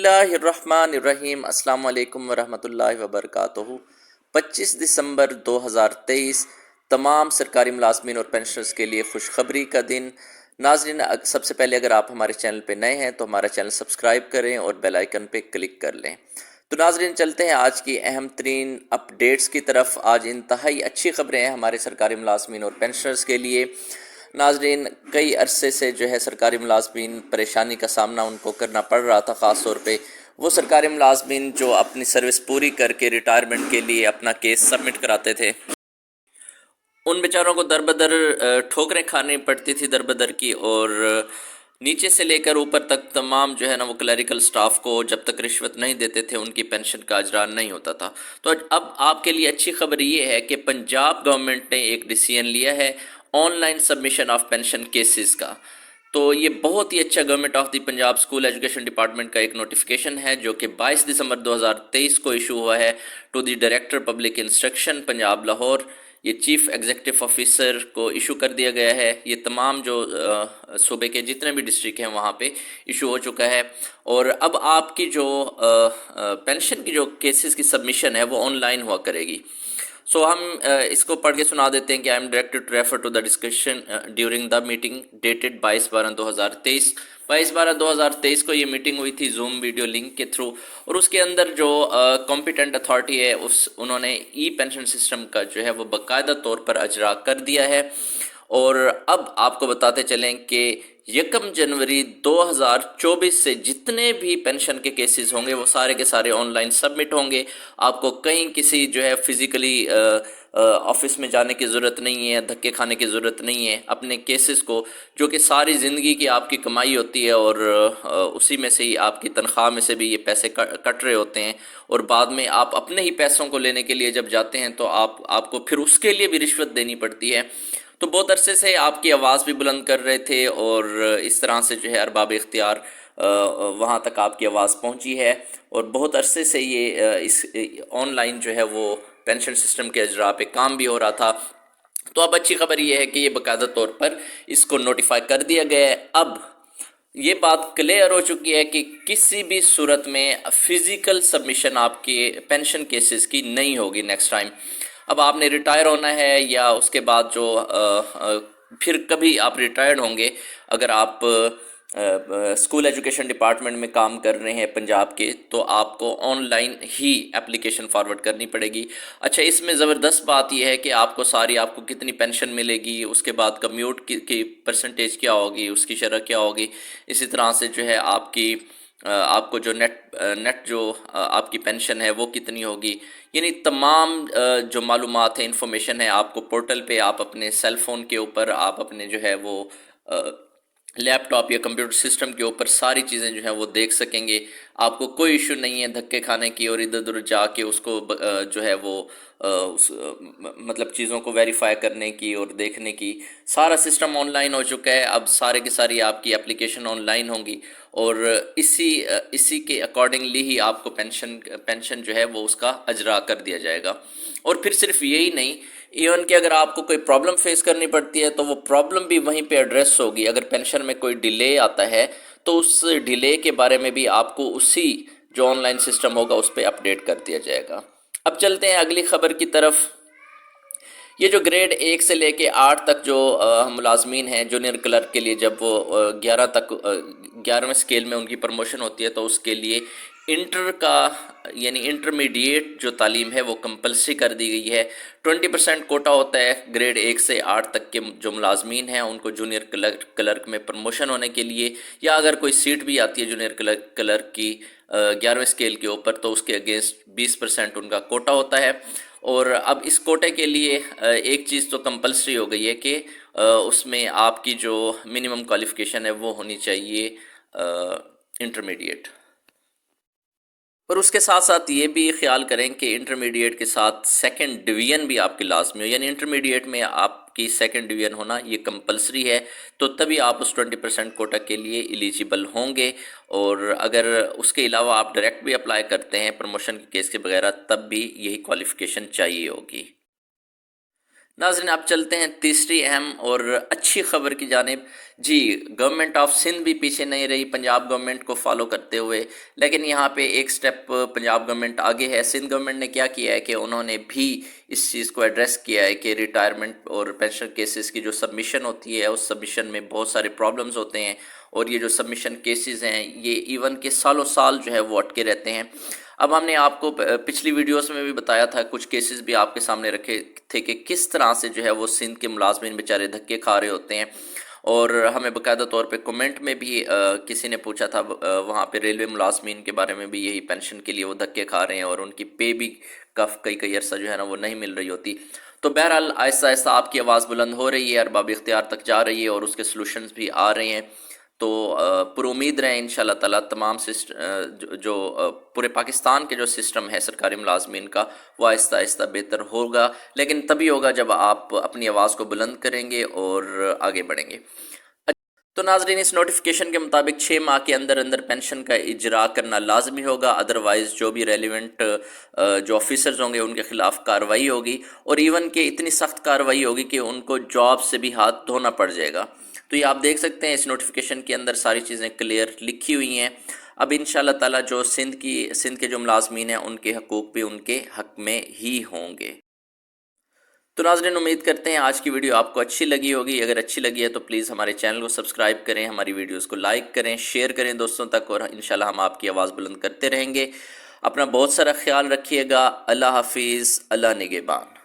اللہ الرحمن الرحیم۔ السلام علیکم ورحمۃ اللہ وبرکاتہ۔ 25 دسمبر 2023 تمام سرکاری ملازمین اور پینشنرز کے لیے خوشخبری کا دن۔ ناظرین، سب سے پہلے اگر آپ ہمارے چینل پہ نئے ہیں تو ہمارا چینل سبسکرائب کریں اور بیل آئیکن پہ کلک کر لیں۔ تو ناظرین، چلتے ہیں آج کی اہم ترین اپ ڈیٹس کی طرف۔ آج انتہائی اچھی خبریں ہیں ہمارے سرکاری ملازمین اور پینشنرز کے لیے۔ ناظرین، کئی عرصے سے جو ہے سرکاری ملازمین پریشانی کا سامنا ان کو کرنا پڑ رہا تھا، خاص طور پہ وہ سرکاری ملازمین جو اپنی سروس پوری کر کے ریٹائرمنٹ کے لیے اپنا کیس سبمٹ کراتے تھے۔ ان بیچاروں کو در بدر ٹھوکریں کھانی پڑتی تھی در بدر کی، اور نیچے سے لے کر اوپر تک تمام جو ہے نا وہ کلیریکل سٹاف کو جب تک رشوت نہیں دیتے تھے ان کی پینشن کا اجرا نہیں ہوتا تھا۔ تو اب آپ کے لیے اچھی خبر یہ ہے کہ پنجاب گورنمنٹ نے ایک ڈیسیژن لیا ہے on line submission of pension cases کا۔ تو یہ بہت ہی اچھا government of the Punjab school education department کا ایک نوٹیفیکیشن ہے جو کہ 22 دسمبر 2023 کو ایشو ہوا ہے to the director public instruction Punjab Lahore. یہ چیف ایگزیکٹو آفیسر کو ایشو کر دیا گیا ہے۔ یہ تمام جو صوبے کے جتنے بھی ڈسٹرکٹ ہیں وہاں پہ ایشو ہو چکا ہے، اور اب آپ کی جو پینشن کی جو کیسز کی سبمیشن ہے وہ آن لائن ہوا کرے گی۔ سو ہم اس کو پڑھ کے سنا دیتے ہیں کہ I am directed to refer to the discussion during the meeting dated 22/12/2023۔ 22/12/2023 کو یہ میٹنگ ہوئی تھی زوم ویڈیو لنک کے تھرو، اور اس کے اندر جو کمپیٹنٹ اتھارٹی ہے انہوں نے ای پینشن سسٹم کا جو ہے وہ باقاعدہ طور پر اجرا کر دیا ہے۔ اور اب آپ کو بتاتے چلیں کہ 1 جنوری 2024 سے جتنے بھی پینشن کے کیسز ہوں گے وہ سارے کے سارے آن لائن سبمٹ ہوں گے۔ آپ کو کہیں کسی جو ہے فزیکلی آفس میں جانے کی ضرورت نہیں ہے، دھکے کھانے کی ضرورت نہیں ہے۔ اپنے کیسز کو جو کہ ساری زندگی کی آپ کی کمائی ہوتی ہے اور اسی میں سے ہی آپ کی تنخواہ میں سے بھی یہ پیسے کٹ رہے ہوتے ہیں، اور بعد میں آپ اپنے ہی پیسوں کو لینے کے لیے جب جاتے ہیں تو آپ کو پھر اس کے لیے بھی رشوت دینی پڑتی ہے۔ تو بہت عرصے سے آپ کی آواز بھی بلند کر رہے تھے، اور اس طرح سے جو ہے ارباب اختیار وہاں تک آپ کی آواز پہنچی ہے، اور بہت عرصے سے یہ اس آن لائن جو ہے وہ پینشن سسٹم کے اجراء پہ کام بھی ہو رہا تھا۔ تو اب اچھی خبر یہ ہے کہ یہ باقاعدہ طور پر اس کو نوٹیفائی کر دیا گیا ہے۔ اب یہ بات کلیئر ہو چکی ہے کہ کسی بھی صورت میں فزیکل سبمیشن آپ کے پینشن کیسز کی نہیں ہوگی نیکسٹ ٹائم۔ اب آپ نے ریٹائر ہونا ہے یا اس کے بعد جو پھر کبھی آپ ریٹائرڈ ہوں گے، اگر آپ اسکول ایجوکیشن ڈپارٹمنٹ میں کام کر رہے ہیں پنجاب کے، تو آپ کو on line he application forward کرنی پڑے گی۔ اچھا، اس میں زبردست بات یہ ہے کہ آپ کو کتنی پینشن ملے گی، اس کے بعد کمیوٹ کی پرسنٹیج کیا ہوگی، اس کی شرح کیا ہوگی، اسی طرح سے جو ہے آپ کو جو نیٹ جو آپ کی پینشن ہے وہ کتنی ہوگی، یعنی تمام جو معلومات ہیں، انفارمیشن ہے، آپ کو پورٹل پہ آپ اپنے سیل فون کے اوپر، آپ اپنے جو ہے وہ لیپ ٹاپ یا کمپیوٹر سسٹم کے اوپر ساری چیزیں جو ہیں وہ دیکھ سکیں گے۔ آپ کو کوئی ایشو نہیں ہے دھکے کھانے کی اور ادھر ادھر جا کے اس کو جو ہے وہ مطلب چیزوں کو ویریفائی کرنے کی اور دیکھنے کی۔ سارا سسٹم آن لائن ہو چکا ہے۔ اب سارے کی ساری آپ کی اپلیکیشن آن لائن ہوں گی، اور اسی کے اکارڈنگلی ہی آپ کو پینشن جو ہے وہ اس کا اجرا کر دیا جائے گا۔ اور پھر صرف یہی نہیں، ایون کہ اگر آپ کو کوئی پرابلم فیس کرنی پڑتی ہے تو وہ پرابلم بھی وہیں پہ ایڈریس ہوگی۔ اگر پینشن میں کوئی ڈیلے آتا ہے تو اس ڈیلے کے بارے میں بھی آپ کو اسی جو آن لائن سسٹم ہوگا اس پہ اپڈیٹ کر دیا جائے گا۔ اب چلتے ہیں اگلی خبر کی طرف۔ یہ جو گریڈ 1 سے لے کے 8 تک جو ملازمین ہیں جونیئر کلرک کے لیے، جب وہ 11ویں اسکیل میں ان کی پروموشن ہوتی ہے تو اس کے لیے انٹر کا یعنی انٹرمیڈیٹ جو تعلیم ہے وہ کمپلسری کر دی گئی ہے۔ 20% کوٹا ہوتا ہے گریڈ 1 سے 8 تک کے جو ملازمین ہیں ان کو جونیئر کلرک میں پروموشن ہونے کے لیے، یا اگر کوئی سیٹ بھی آتی ہے جونیئر کلرک کی 11ویں اسکیل کے اوپر تو اس کے اگینسٹ 20% ان کا کوٹا ہوتا ہے۔ اور اب اس کوٹے کے لیے ایک چیز تو کمپلسری ہو گئی ہے کہ اس میں آپ کی جو منیمم کوالیفیکیشن ہے وہ ہونی چاہیے انٹرمیڈیٹ۔ اور اس کے ساتھ ساتھ یہ بھی خیال کریں کہ انٹرمیڈیٹ کے ساتھ سیکنڈ ڈویژن بھی آپ کی لازمی ہو، یعنی انٹرمیڈیٹ میں آپ کی سیکنڈ ڈویژن ہونا یہ کمپلسری ہے، تو تبھی آپ اس 20% کوٹا کے لیے ایلیجیبل ہوں گے۔ اور اگر اس کے علاوہ آپ ڈائریکٹ بھی اپلائی کرتے ہیں پروموشن کے کیس کے بغیر، تب بھی یہی کوالیفیکیشن چاہیے ہوگی۔ ناظرین اب چلتے ہیں تیسری اہم اور اچھی خبر کی جانب۔ جی، گورنمنٹ آف سندھ بھی پیچھے نہیں رہی پنجاب گورنمنٹ کو فالو کرتے ہوئے، لیکن یہاں پہ ایک سٹیپ پنجاب گورنمنٹ آگے ہے۔ سندھ گورنمنٹ نے کیا کیا ہے کہ انہوں نے بھی اس چیز کو ایڈریس کیا ہے کہ ریٹائرمنٹ اور پینشن کیسز کی جو سبمیشن ہوتی ہے اس سبمیشن میں بہت سارے پرابلمز ہوتے ہیں، اور یہ جو سبمیشن کیسز ہیں یہ ایون کے سالوں سال جو ہے وہ اٹکے رہتے ہیں۔ اب ہم نے آپ کو پچھلی ویڈیوز میں بھی بتایا تھا، کچھ کیسز بھی آپ کے سامنے رکھے تھے کہ کس طرح سے جو ہے وہ سندھ کے ملازمین بیچارے دھکے کھا رہے ہوتے ہیں، اور ہمیں باقاعدہ طور پہ کمنٹ میں بھی کسی نے پوچھا تھا وہاں پہ ریلوے ملازمین کے بارے میں بھی یہی پینشن کے لیے وہ دھکے کھا رہے ہیں، اور ان کی پے بھی کئی عرصہ جو ہے نا وہ نہیں مل رہی ہوتی۔ تو بہرحال آہستہ آہستہ آپ کی آواز بلند ہو رہی ہے، ارباب اختیار تک جا رہی ہے، اور اس کے سلوشنز بھی آ رہے ہیں۔ تو پر امید رہیں انشاءاللہ تعالیٰ تمام جو پورے پاکستان کے جو سسٹم ہے سرکاری ملازمین کا وہ آہستہ آہستہ بہتر ہوگا، لیکن تبھی ہوگا جب آپ اپنی آواز کو بلند کریں گے اور آگے بڑھیں گے۔ تو ناظرین اس نوٹیفیکیشن کے مطابق 6 ماہ کے اندر اندر پینشن کا اجرا کرنا لازمی ہوگا، ادروائز جو بھی ریلیونٹ جو آفیسرز ہوں گے ان کے خلاف کارروائی ہوگی، اور ایون کہ اتنی سخت کارروائی ہوگی کہ ان کو جاب سے بھی ہاتھ دھونا پڑ جائے گا۔ تو یہ آپ دیکھ سکتے ہیں اس نوٹیفیکیشن کے اندر ساری چیزیں کلیئر لکھی ہوئی ہیں۔ اب انشاءاللہ تعالیٰ جو سندھ کے جو ملازمین ہیں ان کے حقوق بھی ان کے حق میں ہی ہوں گے۔ تو ناظرین امید کرتے ہیں آج کی ویڈیو آپ کو اچھی لگی ہوگی۔ اگر اچھی لگی ہے تو پلیز ہمارے چینل کو سبسکرائب کریں، ہماری ویڈیوز کو لائک کریں، شیئر کریں دوستوں تک، اور انشاءاللہ ہم آپ کی آواز بلند کرتے رہیں گے۔ اپنا بہت سارا خیال رکھیے گا۔ اللہ حافظ، اللہ نگہبان۔